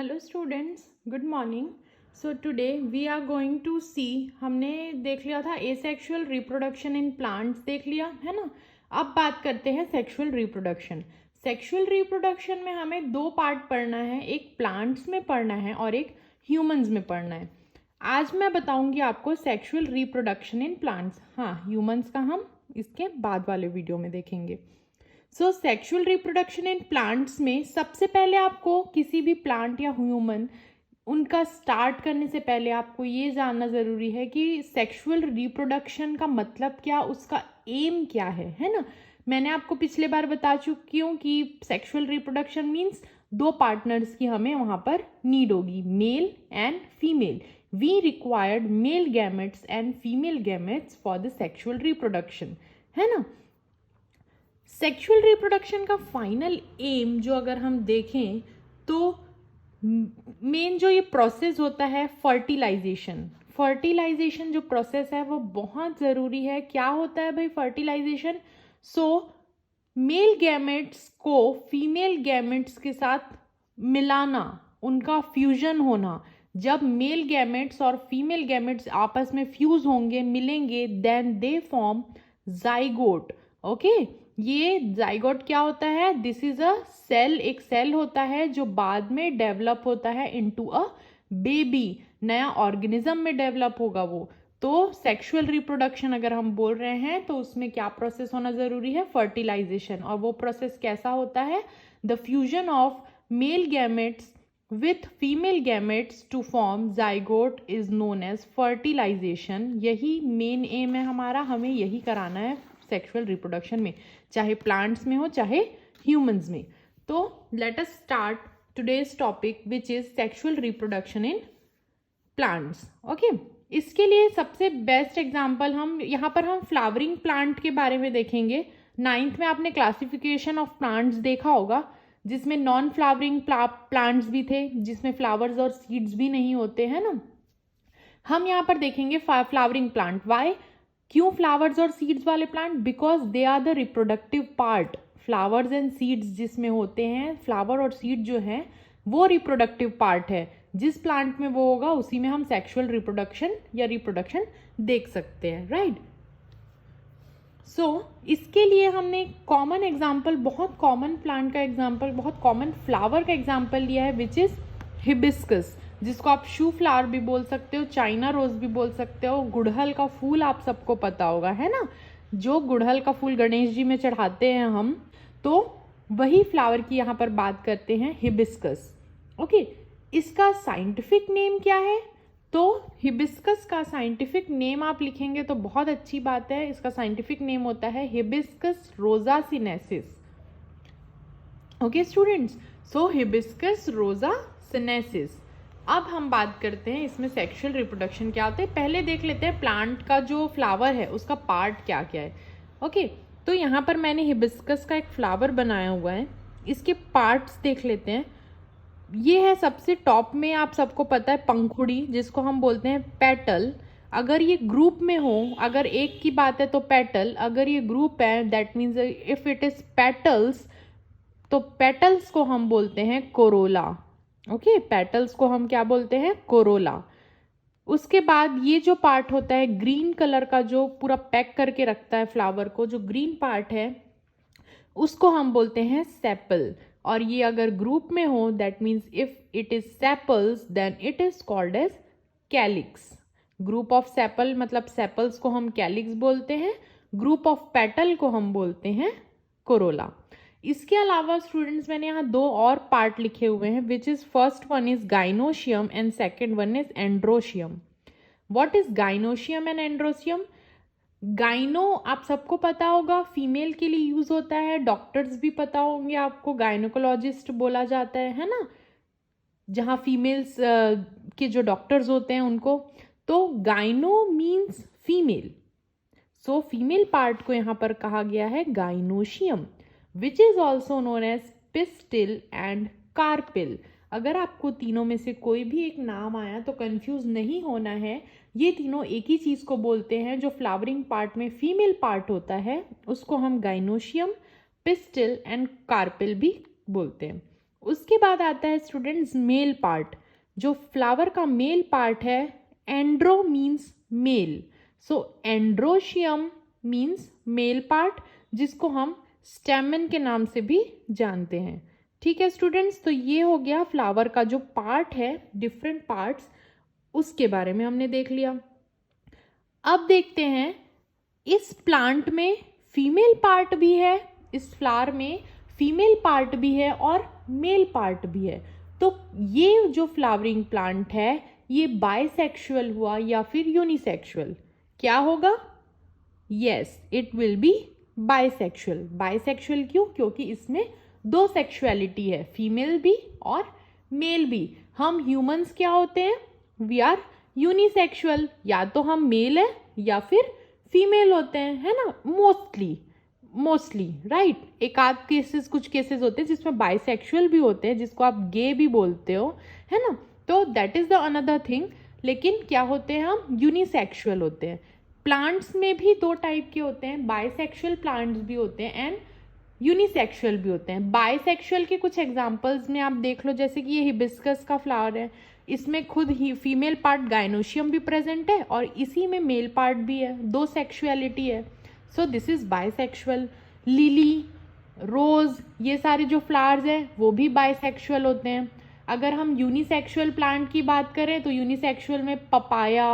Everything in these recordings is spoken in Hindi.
Hello students, good morning. So today we are going to see, हमने देख लिया था एसेक्सुअल रिप्रोडक्शन इन प्लांट्स, देख लिया है ना। अब बात करते हैं सेक्सुअल रिप्रोडक्शन। सेक्सुअल रिप्रोडक्शन में हमें दो पार्ट पढ़ना है, एक प्लांट्स में पढ़ना है और एक ह्यूमंस में पढ़ना है। आज मैं बताऊंगी आपको सेक्सुअल रिप्रोडक्शन इन प्लांट्स। हाँ, ह्यूमंस का हम इसके बाद वाले वीडियो में देखेंगे। सो सेक्सुअल रिप्रोडक्शन इन प्लांट्स में सबसे पहले आपको किसी भी प्लांट या ह्यूमन उनका स्टार्ट करने से पहले आपको ये जानना ज़रूरी है कि सेक्सुअल रिप्रोडक्शन का मतलब क्या, उसका एम क्या है ना। मैंने आपको पिछले बार बता चुकी हूँ कि सेक्सुअल रिप्रोडक्शन मीन्स दो पार्टनर्स की हमें वहाँ पर नीड होगी, male and female. We required male gametes and female gametes for the sexual reproduction, है ना। सेक्सुअल रिप्रोडक्शन का फाइनल एम जो अगर हम देखें तो मेन जो ये प्रोसेस होता है फर्टिलाइजेशन जो प्रोसेस है वो बहुत ज़रूरी है। क्या होता है भाई फर्टिलाइजेशन? मेल गैमेट्स को फीमेल गैमेट्स के साथ मिलाना, उनका फ्यूजन होना। जब मेल गैमेट्स और फीमेल गैमेट्स आपस में फ्यूज होंगे, मिलेंगे, then they form zygote. Okay, ये जाइगोट क्या होता है? दिस इज अ सेल, एक सेल होता है जो बाद में डेवलप होता है इनटू अ बेबी, नया ऑर्गेनिज्म में डेवलप होगा वो। तो सेक्सुअल रिप्रोडक्शन अगर हम बोल रहे हैं तो उसमें क्या प्रोसेस होना जरूरी है? फर्टिलाइजेशन। और वो प्रोसेस कैसा होता है? The fusion of male gametes with female gametes to form zygote is known as fertilization. यही मेन एम है हमारा, हमें यही कराना है सेक्सुअल रिप्रोडक्शन में, चाहे प्लांट्स में हो चाहे ह्यूमंस में। तो let us start today's topic which is sexual reproduction in plants. Okay, इसके लिए सबसे बेस्ट एग्जांपल हम यहाँ पर हम फ्लावरिंग प्लांट के बारे में देखेंगे। 9th में आपने क्लासिफिकेशन ऑफ प्लांट्स देखा होगा, जिसमें नॉन फ्लावरिंग प्लांट्स भी थे, जिसमें फ्लावर्स और सीड्स भी नहीं होते हैं ना। हम यहाँ पर देखेंगे फ्लावरिंग प्लांट। वाई? क्यों फ्लावर्स और सीड्स वाले plant? Because they are the reproductive part. Flowers and seeds जिसमें होते हैं, फ्लावर और सीड जो है वो रिप्रोडक्टिव पार्ट है। जिस प्लांट में वो होगा उसी में हम सेक्सुअल रिप्रोडक्शन या रिप्रोडक्शन देख सकते हैं, राइट। इसके लिए हमने कॉमन एग्जाम्पल, बहुत कॉमन प्लांट का एग्जाम्पल, बहुत कॉमन फ्लावर का एग्जाम्पल लिया है, विच इज हिबिस्कस, जिसको आप शू फ्लावर भी बोल सकते हो, चाइना रोज भी बोल सकते हो। गुड़हल का फूल आप सबको पता होगा, है ना। जो गुड़हल का फूल गणेश जी में चढ़ाते हैं हम, तो वही फ्लावर की यहाँ पर बात करते हैं, हिबिस्कस। ओके, इसका साइंटिफिक नेम क्या है? तो हिबिस्कस का साइंटिफिक नेम आप लिखेंगे तो बहुत अच्छी बात है। इसका साइंटिफिक नेम होता है हिबिस्कस रोजा सिनेसिस। ओके स्टूडेंट्स, सो हिबिस्कस रोजा सिनेसिस। अब हम बात करते हैं इसमें सेक्सुअल रिप्रोडक्शन क्या होता है। पहले देख लेते हैं प्लांट का जो फ्लावर है उसका पार्ट क्या क्या है। ओके, तो यहाँ पर मैंने हिबिस्कस का एक फ्लावर बनाया हुआ है, इसके पार्ट्स देख लेते हैं। ये है सबसे टॉप में, आप सबको पता है, पंखुड़ी, जिसको हम बोलते हैं पेटल। अगर ये ग्रुप में हो, अगर एक की बात है तो पेटल, अगर ये ग्रुप है that means if it is petals, तो पेटल्स को हम बोलते हैं कोरोला। ओके, पेटल्स को हम क्या बोलते हैं? कोरोला। उसके बाद ये जो पार्ट होता है ग्रीन कलर का, जो पूरा पैक करके रखता है फ्लावर को, जो ग्रीन पार्ट है उसको हम बोलते हैं सेपल। और ये अगर ग्रुप में हो that means if it is sepals then it is called as calyx. Group of sepal मतलब सेपल्स को हम कैलिक्स बोलते हैं, ग्रुप ऑफ पेटल को हम बोलते हैं कोरोला। इसके अलावा स्टूडेंट्स मैंने यहाँ दो और पार्ट लिखे हुए हैं, which is first one is gynoecium and second one is androecium. What is gynoecium and androecium? Gyno आप सबको पता होगा, फीमेल के लिए यूज होता है, डॉक्टर्स भी पता होंगे आपको, गायनोकोलॉजिस्ट बोला जाता है ना, जहाँ फीमेल्स के जो डॉक्टर्स होते हैं उनको। तो gyno means female, so female part को यहाँ पर कहा गया है gynoecium, which is also known as pistil and carpel. अगर आपको तीनों में से कोई भी एक नाम आया तो कंफ्यूज नहीं होना है, ये तीनों एक ही चीज को बोलते हैं। जो फ्लावरिंग पार्ट में फीमेल पार्ट होता है उसको हम गाइनोशियम, पिस्टिल एंड कार्पिल भी बोलते हैं। उसके बाद आता है स्टूडेंट्स मेल पार्ट। जो फ्लावर का मेल पार्ट है, एंड्रो मीन्स मेल, सो एंड्रोशियम मीन्स मेल पार्ट, जिसको हम स्टेमन के नाम से भी जानते हैं। ठीक है स्टूडेंट्स, तो ये हो गया फ्लावर का जो पार्ट है, डिफरेंट पार्ट्स, उसके बारे में हमने देख लिया। अब देखते हैं इस प्लांट में फीमेल पार्ट भी है, इस फ्लावर में फीमेल पार्ट भी है और मेल पार्ट भी है। तो ये जो फ्लावरिंग प्लांट है ये बाइसेक्सुअल हुआ या फिर यूनिसेक्सुअल? क्या होगा? Yes, it will be bisexual. Bisexual क्यों? क्योंकि इसमें दो सेक्सुअलिटी है, फीमेल भी और मेल भी। हम ह्यूमंस क्या होते हैं? वी आर यूनिसेक्सुअल, या तो हम मेल है या फिर फीमेल होते हैं, है ना, मोस्टली राइट। एक आध केसेस, कुछ केसेस होते हैं जिसमें बाइसेक्सुअल भी होते हैं, जिसको आप गे भी बोलते हो, है ना, तो that is the another thing. लेकिन क्या होते हैं? हम यूनिसेक्सुअल होते हैं। प्लांट्स में भी दो टाइप के होते हैं, बाइसेक्सुअल प्लांट्स भी होते हैं एंड यूनिसेक्सुअल भी होते हैं। बाइसेक्सुअल के कुछ एग्जांपल्स में आप देख लो, जैसे कि ये हिबिस्कस का फ्लावर है, इसमें खुद ही फीमेल पार्ट गाइनोशियम भी प्रेजेंट है और इसी में मेल पार्ट भी है, दो सेक्सुअलिटी है, so this is bisexual. Lily, rose, ये सारे जो फ्लावर्स हैं वो भी बाइसेक्सुअल होते हैं। अगर हम यूनिसेक्सुअल प्लांट की बात करें तो यूनिसेक्सुअल में पपाया,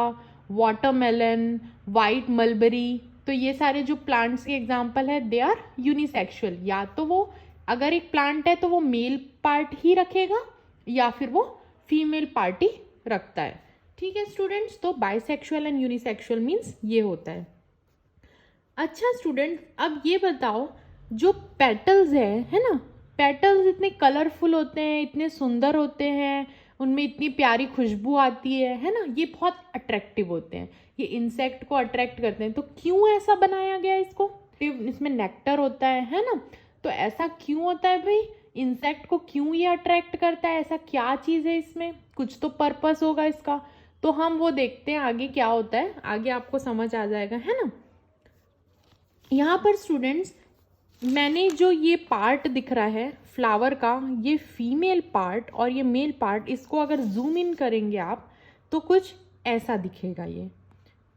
वाटरमेलन, वाइट मलबरी, तो ये सारे जो प्लांट्स के एग्जाम्पल है दे आर यूनिसेक्सुअल। या तो वो अगर एक प्लांट है तो वो मेल पार्ट ही रखेगा या फिर वो फीमेल पार्ट ही रखता है। ठीक है स्टूडेंट्स, तो बाइसेक्सुअल एंड यूनिसेक्सुअल मीन्स ये होता है। अच्छा स्टूडेंट, अब ये बताओ, जो पेटल्स है ना, पेटल्स इतने कलरफुल होते हैं, इतने सुंदर होते हैं, उनमें इतनी प्यारी खुशबू आती है ना, ये बहुत अट्रैक्टिव होते हैं, ये इंसेक्ट को अट्रैक्ट करते हैं। तो क्यों ऐसा बनाया गया इसको? इसमें नेक्टर होता है ना, तो ऐसा क्यों होता है भाई? इंसेक्ट को क्यों ये अट्रैक्ट करता है? ऐसा क्या चीज़ है इसमें? कुछ तो पर्पस होगा इसका, तो हम वो देखते हैं आगे क्या होता है, आगे आपको समझ आ जाएगा, है ना। यहाँ पर स्टूडेंट्स, मैंने जो ये पार्ट दिख रहा है फ्लावर का, ये फीमेल पार्ट और ये मेल पार्ट, इसको अगर जूम इन करेंगे आप तो कुछ ऐसा दिखेगा ये।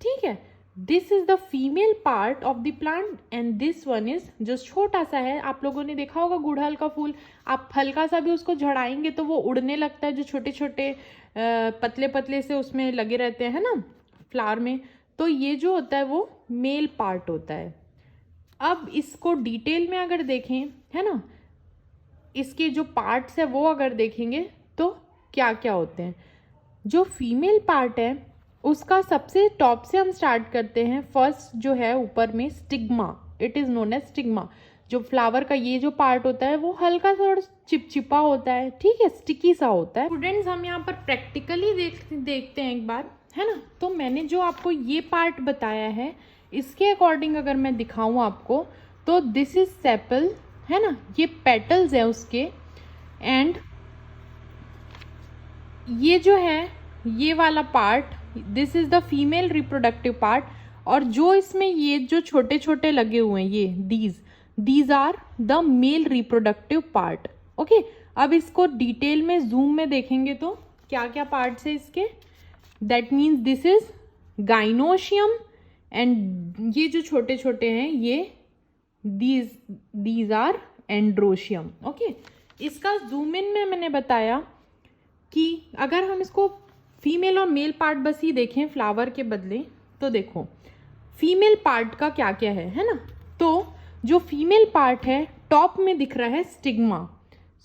ठीक है, this is the female part of the plant and this one is जो छोटा सा है। आप लोगों ने देखा होगा गुड़हल का फूल, आप हल्का सा भी उसको झड़ाएंगे तो वो उड़ने लगता है, जो छोटे छोटे पतले पतले से उसमें लगे रहते हैं ना फ्लावर में, तो ये जो होता है वो मेल पार्ट होता है। अब इसको डिटेल में अगर देखें, है ना, इसके जो पार्ट्स है वो अगर देखेंगे तो क्या क्या होते हैं। जो फीमेल पार्ट है उसका सबसे टॉप से हम स्टार्ट करते हैं। फर्स्ट जो है ऊपर में stigma, it is known as stigma. जो फ्लावर का ये जो पार्ट होता है वो हल्का थोड़ा चिपचिपा होता है, ठीक है, स्टिकी सा होता है। स्टूडेंट्स, हम यहाँ पर प्रैक्टिकली देखते हैं एक बार, है ना। तो मैंने जो आपको ये पार्ट बताया है इसके अकॉर्डिंग अगर मैं दिखाऊं आपको, तो दिस इज सेपल, है ना, ये पेटल्स है उसके, एंड ये जो है ये वाला part, this is the female reproductive part, और जो इसमें ये जो छोटे छोटे लगे हुए हैं ये these are the male reproductive part. Okay, अब इसको डिटेल में जूम में देखेंगे तो क्या क्या पार्ट्स है इसके। That means this is gynoecium and ये जो छोटे छोटे हैं ये दीज आर एंड्रोशियम। ओके, इसका जूम इन में मैंने बताया कि अगर हम इसको फीमेल और मेल पार्ट बस ही देखें फ्लावर के बदले, तो देखो फीमेल पार्ट का क्या क्या है ना। तो जो फीमेल पार्ट है टॉप में दिख रहा है stigma,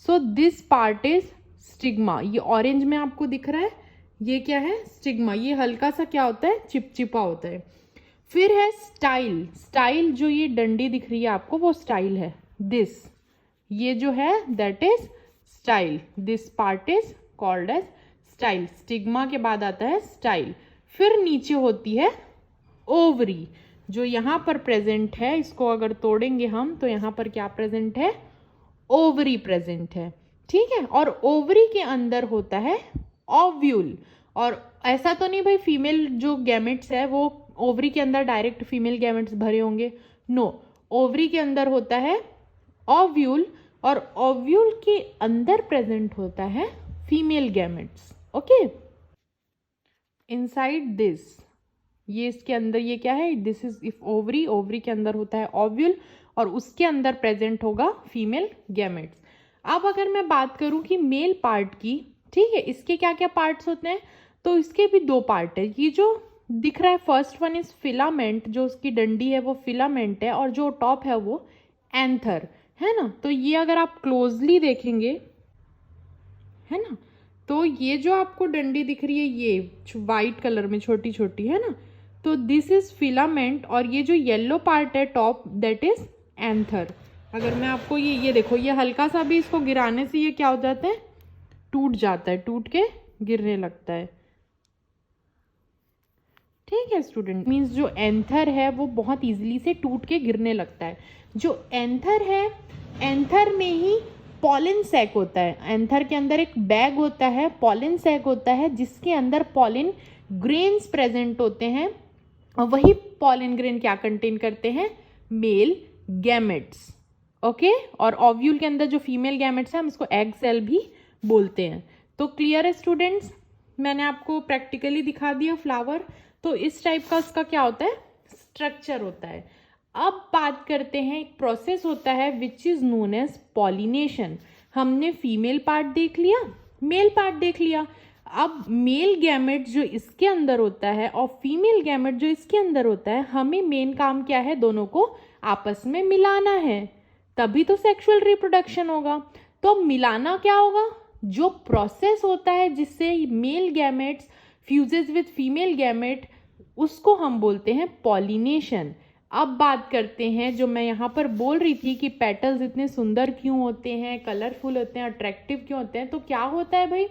so this part is stigma. ये ऑरेंज में आपको दिख रहा है, ये क्या है? स्टिग्मा। ये हल्का सा क्या होता है? चिपचिपा होता है। फिर है स्टाइल, जो ये डंडी दिख रही है आपको वो स्टाइल है। दिस, ये जो है that is style, this part is called as style. Stigma के बाद आता है स्टाइल। फिर नीचे होती है ओवरी, जो यहाँ पर प्रेजेंट है। इसको अगर तोड़ेंगे हम तो यहाँ पर क्या प्रेजेंट है? ओवरी प्रेजेंट है, ठीक है। और ओवरी के अंदर होता है ओव्यूल। और ऐसा तो नहीं भाई फीमेल जो गैमेट्स है वो ओवरी के अंदर डायरेक्ट फीमेल गैमेट्स भरे होंगे, नो, ओवरी के अंदर होता है ओव्यूल, और ओव्यूल के अंदर प्रेजेंट होता है female gametes. Okay, inside this, ये इसके अंदर ये क्या है, this is if ovary, ovary के अंदर होता है ओव्यूल और उसके अंदर प्रेजेंट होगा फीमेल गैमेट्स। अब अगर मैं बात करूं कि मेल पार्ट की, ठीक है, इसके क्या क्या पार्ट्स होते हैं, तो इसके भी दो पार्ट है। ये जो दिख रहा है फर्स्ट वन इज फिलामेंट, जो उसकी डंडी है वो फिलामेंट है, और जो टॉप है वो एंथर है ना। तो ये अगर आप क्लोजली देखेंगे, है ना, तो ये जो आपको डंडी दिख रही है ये वाइट कलर में छोटी छोटी, है ना, तो दिस इज फिलामेंट, और ये जो येलो पार्ट है टॉप दैट इज एंथर। अगर मैं आपको ये देखो, ये हल्का सा भी इसको गिराने से ये क्या हो जाता है, टूट जाता है, टूट के गिरने लगता है। ठीक है स्टूडेंट, मीन्स जो एंथर है वो बहुत इजीली से टूट के गिरने लगता है। जो एंथर है, एंथर में ही पॉलन सैक होता है। एंथर के अंदर एक बैग होता है, पॉलन सैक होता है, जिसके अंदर पॉलन ग्रेन्स प्रेजेंट होते हैं, और वही पॉलन ग्रेन क्या कंटेन करते हैं, मेल गैमेट्स। ओके, और ओव्यूल के अंदर जो फीमेल गैमेट्स है हम इसको एग सेल भी बोलते हैं। तो क्लियर है स्टूडेंट्स, मैंने आपको प्रैक्टिकली दिखा दिया फ्लावर। तो इस टाइप का उसका क्या होता है, स्ट्रक्चर होता है। अब बात करते हैं, एक प्रोसेस होता है which is known as pollination. हमने फीमेल पार्ट देख लिया, मेल पार्ट देख लिया। अब मेल गैमेट जो इसके अंदर होता है और फीमेल गैमेट जो इसके अंदर होता है, हमें मेन काम क्या है, दोनों को आपस में मिलाना है, तभी तो सेक्सुअल रिप्रोडक्शन होगा। तो मिलाना क्या होगा, जो प्रोसेस होता है जिससे male gametes fuses with female gamete, उसको हम बोलते हैं पॉलिनेशन। अब बात करते हैं, जो मैं यहाँ पर बोल रही थी कि पेटल्स इतने सुंदर क्यों होते हैं, कलरफुल होते हैं, अट्रैक्टिव क्यों होते हैं, तो क्या होता है भाई,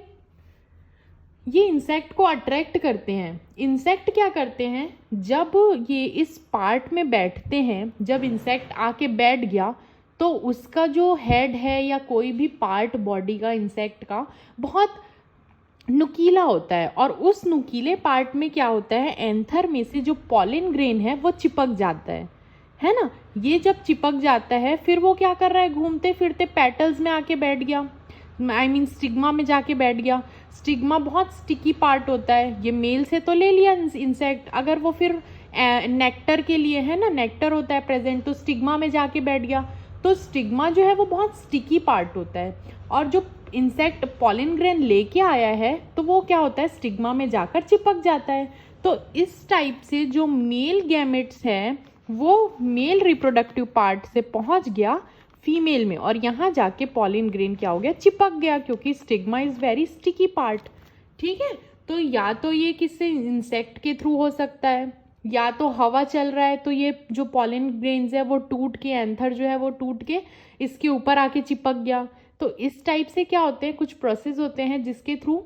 ये इंसेक्ट को अट्रैक्ट करते हैं। इंसेक्ट क्या करते हैं, जब ये इस पार्ट में बैठते हैं, जब इंसेक्ट आके बैठ गया तो उसका जो हेड है या कोई भी पार्ट बॉडी का इंसेक्ट का बहुत नुकीला होता है, और उस नुकीले पार्ट में क्या होता है, एंथर में से जो पॉलन ग्रेन है वो चिपक जाता है ना। ये जब चिपक जाता है फिर वो क्या कर रहा है, घूमते फिरते पेटल्स में आके बैठ गया, आई मीन स्टिग्मा में जाके बैठ गया। स्टिग्मा बहुत स्टिकी पार्ट होता है, ये मेल से तो ले लिया इंसेक्ट, अगर वो फिर नेक्टर के लिए, है ना, नेक्टर होता है प्रेजेंट, तो स्टिग्मा में जाके बैठ गया। तो स्टिग्मा जो है वो बहुत स्टिकी पार्ट होता है, और जो इंसेक्ट पॉलन ग्रेन लेके आया है तो वो क्या होता है, स्टिग्मा में जाकर चिपक जाता है। तो इस टाइप से जो मेल गैमेट्स हैं वो मेल रिप्रोडक्टिव पार्ट से पहुंच गया फीमेल में, और यहाँ जाके पॉलन ग्रेन क्या हो गया, चिपक गया, क्योंकि stigma is very sticky part. ठीक है, तो या तो ये किसी इंसेक्ट के थ्रू हो सकता है, या तो हवा चल रहा है तो ये जो पॉलन ग्रेन्स है वो टूट के, एंथर जो है वो टूट के इसके ऊपर आके चिपक गया। तो इस टाइप से क्या होते हैं, कुछ प्रोसेस होते हैं जिसके थ्रू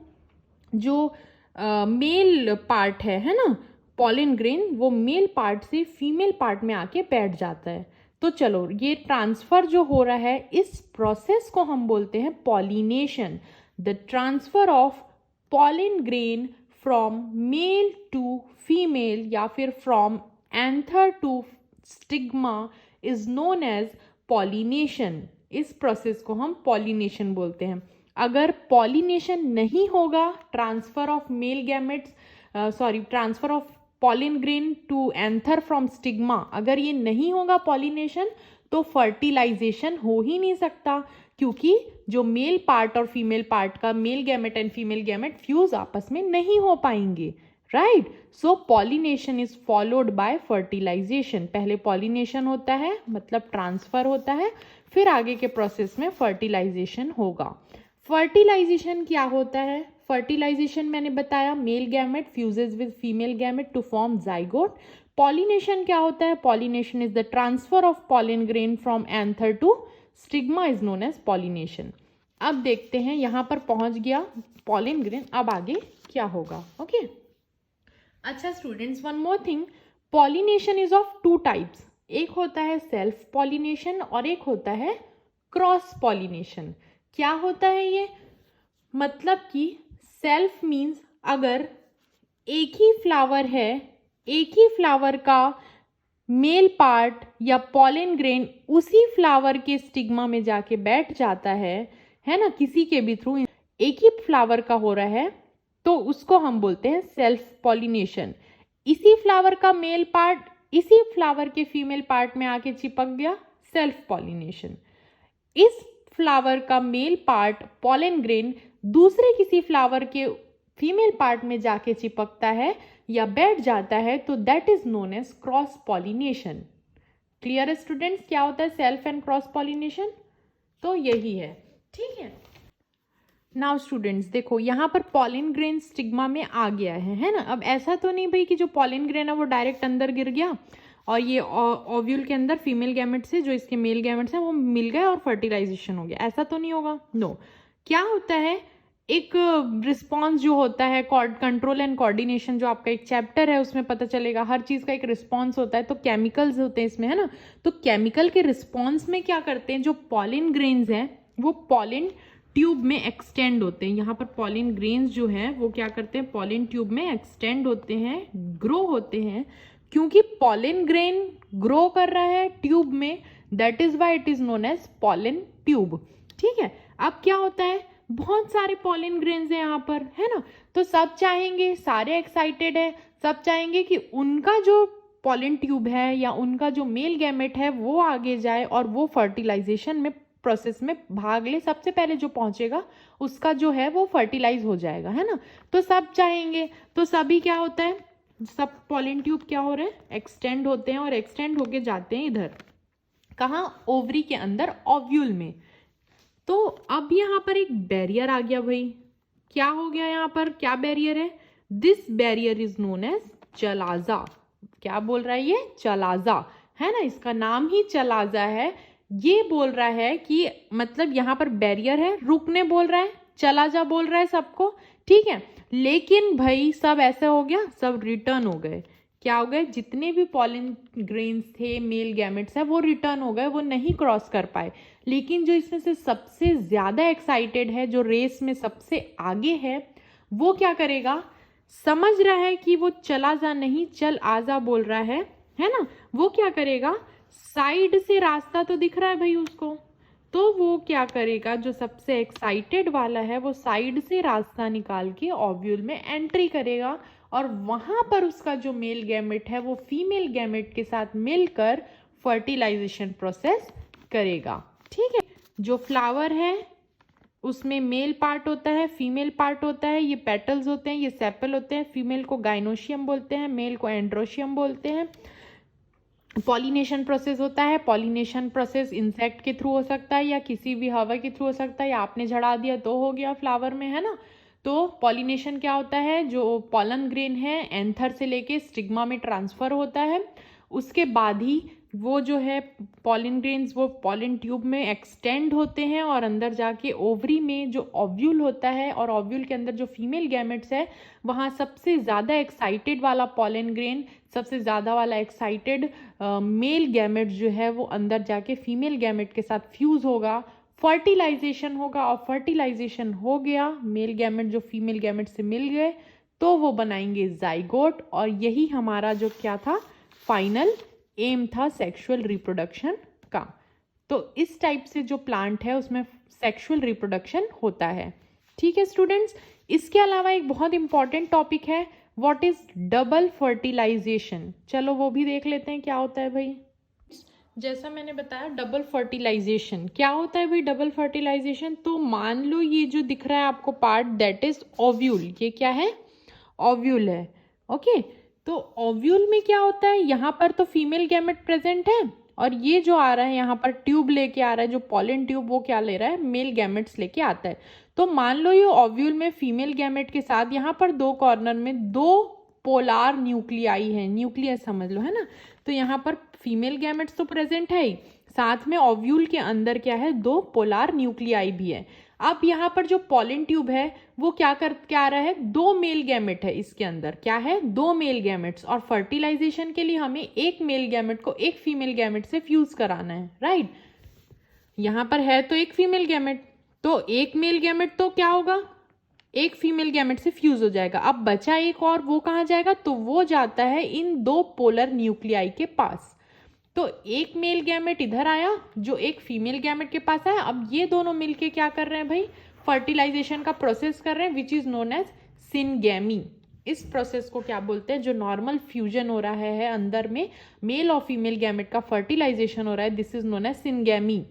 जो मेल पार्ट है ना, पॉलन ग्रेन, वो मेल पार्ट से फीमेल पार्ट में आके बैठ जाता है। तो चलो, ये ट्रांसफर जो हो रहा है, इस प्रोसेस को हम बोलते हैं pollination. The transfer of pollen grain from male to female या फिर from anther to stigma is known as pollination. इस प्रोसेस को हम पॉलिनेशन बोलते हैं। अगर पॉलिनेशन नहीं होगा, transfer of male gametes, transfer of pollen grain to anther from stigma, अगर ये नहीं होगा पॉलिनेशन, तो फर्टिलाइजेशन हो ही नहीं सकता, क्योंकि जो मेल पार्ट और फीमेल पार्ट का, male gamete and female gamete fuse आपस में नहीं हो पाएंगे, right. So pollination is followed by fertilization. पहले पॉलिनेशन होता है, मतलब ट्रांसफर होता है, फिर आगे के प्रोसेस में फर्टिलाइजेशन होगा। फर्टिलाइजेशन क्या होता है, फर्टिलाइजेशन मैंने बताया, male gamete fuses with female gamete to form zygote. Pollination क्या होता है, pollination is the transfer of pollen grain from anther to stigma is known as pollination. अब देखते हैं, यहां पर पहुंच गया पॉलन ग्रेन, अब आगे क्या होगा। ओके, अच्छा students, one more thing, pollination is of two types. एक होता है सेल्फ पॉलिनेशन और एक होता है क्रॉस पॉलिनेशन। क्या होता है ये, मतलब कि सेल्फ मीन्स अगर एक ही फ्लावर है, एक ही फ्लावर का मेल पार्ट या पॉलन ग्रेन उसी फ्लावर के स्टिग्मा में जाके बैठ जाता है ना, किसी के भी थ्रू, एक ही फ्लावर का हो रहा है, तो उसको हम बोलते हैं सेल्फ पॉलिनेशन। इसी फ्लावर का मेल पार्ट इसी फ्लावर के फीमेल पार्ट में आके चिपक गया, सेल्फ पॉलिनेशन। इस फ्लावर का मेल पार्ट पॉलन ग्रेन दूसरे किसी फ्लावर के फीमेल पार्ट में जाके चिपकता है या बैठ जाता है, तो that is known as cross pollination. Clear है स्टूडेंट्स, क्या होता है सेल्फ एंड क्रॉस पॉलिनेशन? तो यही है, ठीक है। नाउ स्टूडेंट्स देखो, यहाँ पर पॉलन ग्रेन स्टिग्मा में आ गया है ना। अब ऐसा तो नहीं भाई कि जो पॉलन ग्रेन है वो डायरेक्ट अंदर गिर गया और ये ओव्यूल के अंदर फीमेल गैमेट से जो इसके मेल गैमेट्स हैं वो मिल गए और फर्टिलाइजेशन हो गया, ऐसा तो नहीं होगा। नो, क्या होता है, एक रिस्पॉन्स जो होता है, कंट्रोल एंड कोऑर्डिनेशन जो आपका एक चैप्टर है उसमें पता चलेगा, हर चीज का एक रिस्पॉन्स होता है। तो केमिकल्स होते हैं इसमें, है ना। तो केमिकल के रिस्पॉन्स में क्या करते हैं, जो पॉलन ग्रेन्स हैं वो पॉलन ट्यूब में एक्सटेंड होते हैं। यहाँ पर पॉलन ग्रेन्स जो हैं वो क्या करते हैं, पॉलन ट्यूब में एक्सटेंड होते हैं, ग्रो होते हैं। क्योंकि पॉलन ग्रेन ग्रो कर रहा है ट्यूब में, that is why it is known as pollen tube. ठीक है, अब क्या होता है, बहुत सारे पॉलन ग्रेन्स हैं यहाँ पर, है ना। तो सब चाहेंगे, सारे एक्साइटेड है, सब चाहेंगे कि उनका जो पॉलन ट्यूब है या उनका जो मेल गैमेट है वो आगे जाए और वो फर्टिलाइजेशन में प्रोसेस में भाग ले। सबसे पहले जो पहुंचेगा उसका जो है वो फर्टिलाइज हो जाएगा, है ना। तो सब चाहेंगे, तो सभी क्या होता है, सब पॉलन ट्यूब क्या हो रहे हैं, एक्सटेंड होते हैं और एक्सटेंड होके जाते हैं इधर, कहाँ, ओवरी के अंदर, ओव्यूल में। तो अब यहाँ पर एक बैरियर आ गया भाई, क्या हो गया यहाँ पर, क्या बैरियर है, this barrier is known as chalaza. क्या बोल रहा है ये, चलाजा, है ना, इसका नाम ही चलाजा है। ये बोल रहा है कि मतलब यहाँ पर बैरियर है, रुकने बोल रहा है, चला जा बोल रहा है सबको, ठीक है। लेकिन भाई सब ऐसा हो गया, सब रिटर्न हो गए। क्या हो गए, जितने भी पॉलन ग्रेन्स थे, मेल गैमेट्स है, वो रिटर्न हो गए, वो नहीं क्रॉस कर पाए। लेकिन जो इसमें से सबसे ज्यादा एक्साइटेड है, जो रेस में सबसे आगे है, वो क्या करेगा, समझ रहा है कि वो चला जा नहीं चल आजा बोल रहा है ना। वो क्या करेगा, साइड से रास्ता तो दिख रहा है भाई उसको, तो वो क्या करेगा, जो सबसे एक्साइटेड वाला है वो साइड से रास्ता निकाल के ओव्यूल में एंट्री करेगा और वहां पर उसका जो मेल गैमेट है वो फीमेल गैमेट के साथ मिलकर फर्टिलाइजेशन प्रोसेस करेगा। ठीक है, जो फ्लावर है उसमें मेल पार्ट होता है, फीमेल पार्ट होता है, ये पेटल्स होते हैं, ये सेपल होते हैं। फीमेल को गाइनोशियम बोलते हैं, मेल को एंड्रोशियम बोलते हैं। पॉलिनेशन प्रोसेस होता है, पॉलिनेशन प्रोसेस इंसेक्ट के थ्रू हो सकता है या किसी भी हवा के थ्रू हो सकता है, या आपने झड़ा दिया तो हो गया फ्लावर में, है ना। तो पॉलिनेशन क्या होता है, जो पॉलन ग्रेन है एंथर से लेके स्टिग्मा में ट्रांसफर होता है, उसके बाद ही वो जो है पॉलन ग्रेन्स वो पॉलन ट्यूब में एक्सटेंड होते हैं और अंदर जाके ओवरी में जो ओव्यूल होता है और ओव्यूल के अंदर जो फीमेल गैमेट्स है वहाँ सबसे ज़्यादा एक्साइटेड वाला पॉलन ग्रेन, सबसे ज़्यादा वाला एक्साइटेड मेल गैमेट जो है वो अंदर जाके फीमेल गैमेट के साथ फ्यूज होगा, फर्टिलाइजेशन होगा और फर्टिलाइजेशन हो गया, मेल गैमेट जो फीमेल गैमेट से मिल गए तो वो बनाएंगे जाइगोट। और यही हमारा जो क्या था, फाइनल एम था सेक्सुअल रिप्रोडक्शन का। तो इस टाइप से जो प्लांट है उसमें सेक्सुअल रिप्रोडक्शन होता है। ठीक है स्टूडेंट्स, इसके अलावा एक बहुत इंपॉर्टेंट टॉपिक है, व्हाट इज डबल फर्टिलाइजेशन। चलो वो भी देख लेते हैं क्या होता है भाई। जैसा मैंने बताया डबल फर्टिलाइजेशन क्या होता है भाई। डबल फर्टिलाइजेशन, तो मान लो ये जो दिख रहा है आपको पार्ट, दैट इज ओव्यूल। ये क्या है, ओव्यूल है, ओके। तो ओव्यूल में क्या होता है, यहाँ पर तो फीमेल गैमेट प्रेजेंट है और ये जो आ रहा है यहाँ पर ट्यूब लेके आ रहा है, जो पॉलन ट्यूब, वो क्या ले रहा है, मेल गैमेट्स लेके आता है। तो मान लो ये ओव्यूल में फीमेल गैमेट के साथ यहाँ पर दो कॉर्नर में दो पोलार न्यूक्लियाई है, न्यूक्लियस समझ लो, है ना। तो यहाँ पर फीमेल गैमेट्स तो प्रेजेंट है ही, साथ में ओव्यूल के अंदर क्या है, दो पोलार न्यूक्लियाई भी है। अब यहाँ पर जो पॉलन ट्यूब है वो क्या आ रहा है, दो मेल गैमेट है इसके अंदर, क्या है, दो मेल गैमेट्स। और फर्टिलाइजेशन के लिए हमें एक मेल गैमेट को एक फीमेल गैमेट से फ्यूज कराना है, राइट। यहाँ पर है तो एक फीमेल गैमेट, तो एक मेल गैमेट तो क्या होगा, एक फीमेल गैमेट से फ्यूज हो जाएगा। अब बचा एक और, वो कहाँ जाएगा, तो वो जाता है इन दो पोलर न्यूक्लियाई के पास। तो एक मेल गैमेट इधर आया जो एक फीमेल गैमेट के पास आया, अब ये दोनों मिलके क्या कर रहे हैं भाई, फर्टिलाइजेशन का प्रोसेस कर रहे हैं, which is known as syngamy. इस प्रोसेस को क्या बोलते हैं, जो नॉर्मल फ्यूजन हो रहा है अंदर में मेल और फीमेल गैमेट का फर्टिलाइजेशन हो रहा है, this is known as syngamy.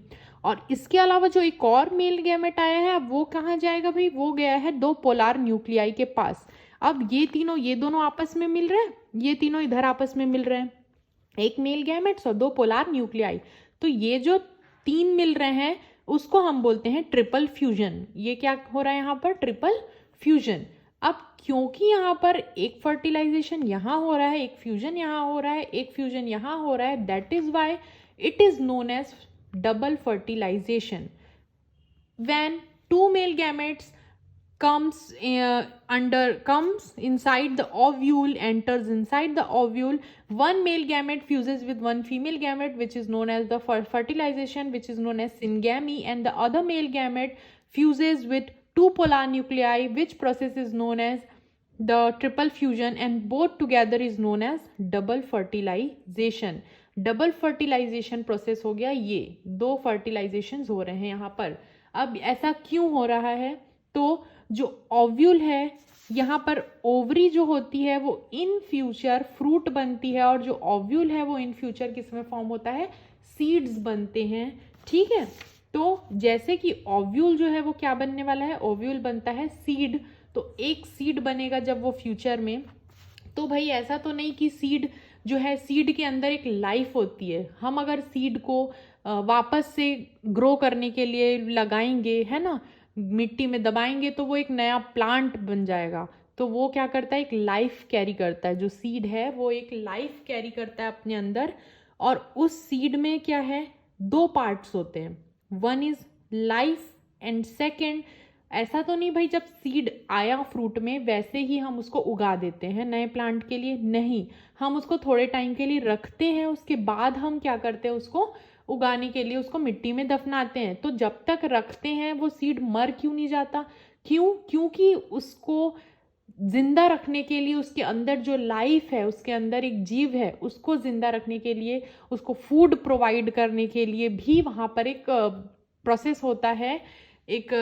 और इसके अलावा जो एक और मेल गैमेट आया है, अब वो कहाँ जाएगा भाई, वो गया है दो पोलार न्यूक्लियाई के पास। अब ये दोनों आपस में मिल रहे हैं, ये तीनों इधर आपस में मिल रहे हैं, एक मेल गैमेट्स और दो पोलार न्यूक्लियाई। तो ये जो तीन मिल रहे हैं उसको हम बोलते हैं ट्रिपल फ्यूजन। ये क्या हो रहा है यहाँ पर, ट्रिपल फ्यूजन। अब क्योंकि यहाँ पर एक फर्टिलाइजेशन यहाँ हो रहा है, एक फ्यूजन यहाँ हो रहा है, एक फ्यूजन यहाँ हो रहा है, that is why it is known as double fertilization. When two male gametes comes inside the ovule, enters inside the ovule, one male gamete fuses with one female gamete, which is known as the fertilization, which is known as syngamy, and the other male gamete fuses with two polar nuclei, which process is known as the triple fusion, and both together is known as double fertilization. Double fertilization process हो गया, ये दो फर्टिलाइजेशन हो रहे हैं यहाँ पर। अब ऐसा क्यों हो रहा है, तो जो ओव्यूल है यहाँ पर ओवरी जो होती है वो इन फ्यूचर फ्रूट बनती है, और जो ओव्यूल है वो इन फ्यूचर किसमें फॉर्म होता है, सीड्स बनते हैं। ठीक है, तो जैसे कि ओव्यूल जो है वो क्या बनने वाला है, ओव्यूल बनता है सीड, तो एक सीड बनेगा जब वो फ्यूचर में। तो भाई ऐसा तो नहीं कि सीड जो है, सीड के अंदर एक लाइफ होती है, हम अगर सीड को वापस से ग्रो करने के लिए लगाएंगे, है ना, मिट्टी में दबाएंगे तो वो एक नया प्लांट बन जाएगा। तो वो क्या करता है, एक लाइफ कैरी करता है, जो सीड है वो एक लाइफ कैरी करता है अपने अंदर। और उस सीड में क्या है, दो पार्ट्स होते हैं, one is life and second, ऐसा तो नहीं भाई जब सीड आया फ्रूट में वैसे ही हम उसको उगा देते हैं नए प्लांट के लिए, नहीं, हम उसको थोड़े टाइम के लिए रखते हैं, उसके बाद हम क्या करते हैं, उसको उगाने के लिए उसको मिट्टी में दफनाते हैं। तो जब तक रखते हैं वो सीड मर क्यों नहीं जाता, क्यों, क्योंकि उसको जिंदा रखने के लिए, उसके अंदर जो लाइफ है, उसके अंदर एक जीव है, उसको जिंदा रखने के लिए, उसको फूड प्रोवाइड करने के लिए भी वहाँ पर एक प्रोसेस होता है, एक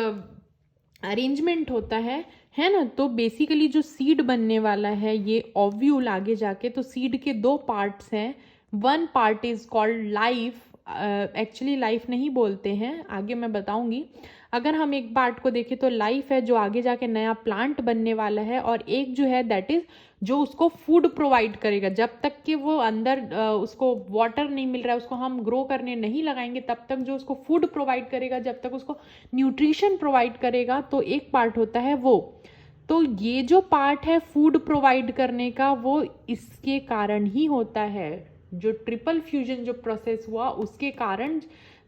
अरेंजमेंट होता है ना। तो बेसिकली जो सीड बनने वाला है ये ओव्यूल आगे जाके, तो सीड के दो पार्ट्स हैं, one part is called life, actually life नहीं बोलते हैं, आगे मैं बताऊंगी। अगर हम एक पार्ट को देखें तो लाइफ है जो आगे जाके नया प्लांट बनने वाला है, और एक जो है दैट इज जो उसको फूड प्रोवाइड करेगा, जब तक कि वो अंदर उसको वाटर नहीं मिल रहा है, उसको हम ग्रो करने नहीं लगाएंगे तब तक जो उसको फूड प्रोवाइड करेगा, जब तक उसको न्यूट्रिशन प्रोवाइड करेगा, तो एक पार्ट होता है वो। तो ये जो पार्ट है फूड प्रोवाइड करने का, वो इसके कारण ही होता है, जो ट्रिपल फ्यूजन जो प्रोसेस हुआ उसके कारण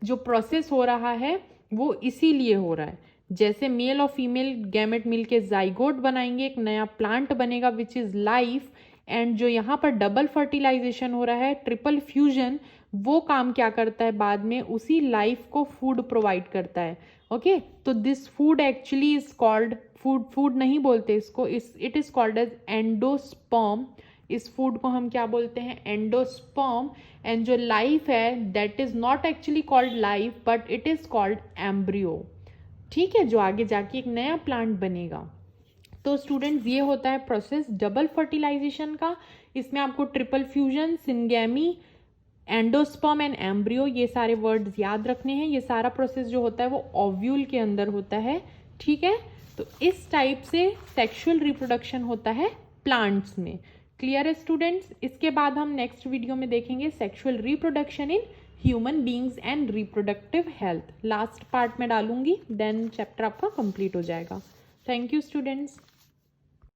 जो प्रोसेस हो रहा है वो इसीलिए हो रहा है। जैसे मेल और फीमेल गैमेट मिलके जाइगोट बनाएंगे, एक नया प्लांट बनेगा विच इज लाइफ, एंड जो यहाँ पर डबल फर्टिलाइजेशन हो रहा है, ट्रिपल फ्यूजन, वो काम क्या करता है, बाद में उसी लाइफ को फूड प्रोवाइड करता है। ओके, तो this food actually is called food नहीं बोलते इसको, it is called as endosperm. इस फूड को हम क्या बोलते हैं, एंडोस्पर्म। एंड जो लाइफ है that is not actually called life but it is called embryo. ठीक है, जो आगे जाके एक नया प्लांट बनेगा। तो स्टूडेंट्स ये होता है प्रोसेस डबल फर्टिलाइजेशन का। इसमें आपको triple fusion, syngamy, endosperm and embryo, ये सारे वर्ड्स याद रखने हैं। ये सारा प्रोसेस जो होता है वो ओव्यूल के अंदर होता है। ठीक है, तो इस टाइप से सेक्सुअल रिप्रोडक्शन होता है प्लांट्स में। क्लियर है स्टूडेंट्स? इसके बाद हम नेक्स्ट वीडियो में देखेंगे sexual reproduction in human beings and reproductive health. Last part में डालूंगी, देन चैप्टर आपका कंप्लीट हो जाएगा। Thank you students.